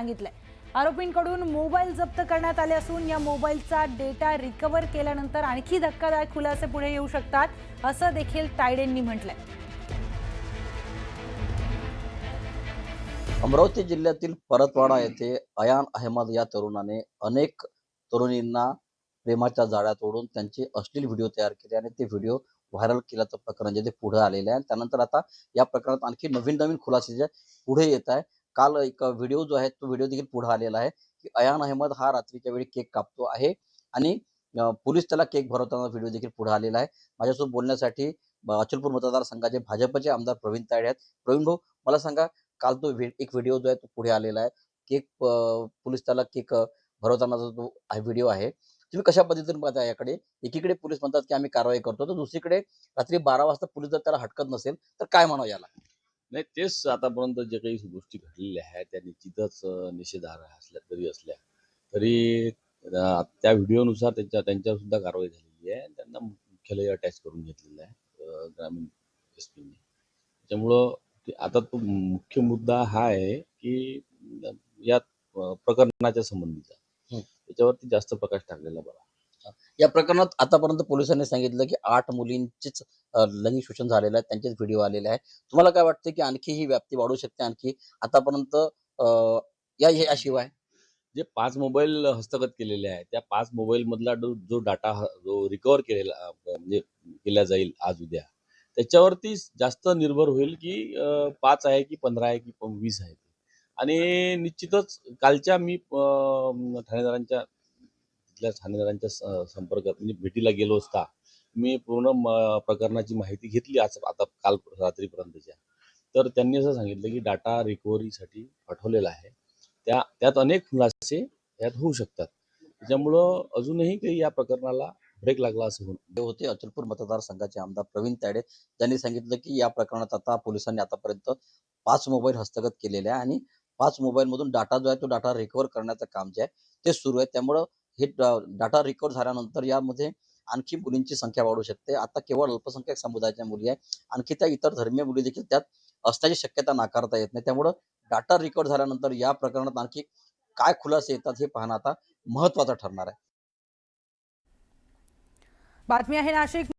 सांगितलंय। आरोपींकडून मोबाईल जप्त करण्यात आले असून या मोबाईलचा डेटा रिकव्हर केल्यानंतर आणखी धक्कादायक खुलासे पुढे येऊ शकतात, असं देखील तायडेंनी म्हटलंय। अमरावती जिल्ह्यातील परतवाडा येथे अयान अहमद या तरुणाने अनेक तरुणींना प्रेमाच्या जाळ्यात ओढून त्यांचे अश्लील व्हिडिओ तयार केले आणि ते व्हिडिओ व्हायरल केल्याचं प्रकरण जे ते पुढे आलेले आहे। त्यानंतर आता या प्रकरणात आणखी नवीन खुलासे जे पुढे येत आहे। काल एक व्हिडिओ जो आहे तो व्हिडिओ देखील पुढे आलेला आहे की अयान अहमद हा रात्रीच्या वेळी केक कापतो आहे आणि पोलीस त्याला केक भरवताना व्हिडिओ देखील पुढे आलेला आहे। माझ्यासोबत बोलण्यासाठी अचलपूर मतदारसंघाचे भाजपचे आमदार प्रवीण तायडे आहेत। प्रवीण भाऊ, मला सांगा, काल तो एक व्हिडिओ जो आहे तो पुढे आलेला आहे। केक पोलीस त्याला केक भरवतानाचा जो व्हिडिओ आहे, तुम्ही कशा पद्धतीने पाहता याकडे? एकीकडे पोलीस म्हणतात की आम्ही कारवाई करतो, तर दुसरीकडे रात्री 12 वाजता पोलीस जर त्याला हटकत नसेल तर काय म्हणावं याला? नाही, तेच आतापर्यंत जे काही गोष्टी घडलेल्या आहेत त्या निश्चितच निषेधार्ह असल्या तरी त्या व्हिडिओनुसार त्यांच्यावर सुद्धा कारवाई झालेली आहे। त्यांना मुख्यालय अटॅच करून घेतलेलं आहे ग्रामीण एसपीने। त्याच्यामुळं आता तो मुख्य मुद्दा हा आहे की या प्रकरणाच्या संबंधीचा त्याच्यावरती जास्त प्रकाश टाकलेला बरा। या प्रकरणात आतापर्यंत पोलिसांनी सांगितलं की 8 मुलींचेच लैंगिक शोषण झालेलं आहे, त्यांचेच व्हिडिओ आलेले आहे। तुम्हाला काय वाटतं की आणखी ही व्याप्ती वाढू शकते आणखी आतापर्यंत याशिवाय? जे 5 मोबाईल हस्तगत केलेले आहेत त्या 5 मोबाईल मधला जो डाटा जो रिकव्हर केलेला म्हणजे केला जाईल आज उद्या, त्याच्यावरती जास्त निर्भर होईल की 5 आहे की 15 आहे की 20 आहे। आणि निश्चितच कालच्या मी ठाणेदारांच्या संपर्कात म्हणजे भेटीला गेलो असता मी पूर्ण प्रकरणाची माहिती घेतली आता काल रात्रीपर्यंतच्या। तर त्यांनी असं सांगितलं की डाटा रिकव्हरीसाठी पाठवलेला आहे, त्यात अनेक खुलासे यात होऊ शकतात। त्याच्यामुळं अजूनही काही या प्रकरणाला ब्रेक लागला असं होते अचलपूर मतदारसंघाचे आमदार प्रवीण तायडे, त्यांनी सांगितलं की या प्रकरणात आता पोलिसांनी आतापर्यंत 5 मोबाईल हस्तगत केलेले आहे आणि 5 मोबाईल मधून डाटा जो आहे तो डाटा रिकव्हर करण्याचं काम जे आहे ते सुरू आहे। त्यामुळं हे डाटा रिकव्हर झाल्यानंतर यामध्ये आणखी मुलींची संख्या वाढू शकते। आता केवळ अल्पसंख्याक समुदायाच्या मुली आहे, आणखी त्या इतर धर्मीय मुली देखील त्यात असण्याची शक्यता नाकारता येत नाही। त्यामुळं डाटा रिकव्हर झाल्यानंतर या प्रकरणात आणखी काय खुलासे येतात हे पाहणं आता महत्त्वाचं ठरणार आहे। बातमी आहे नाशिक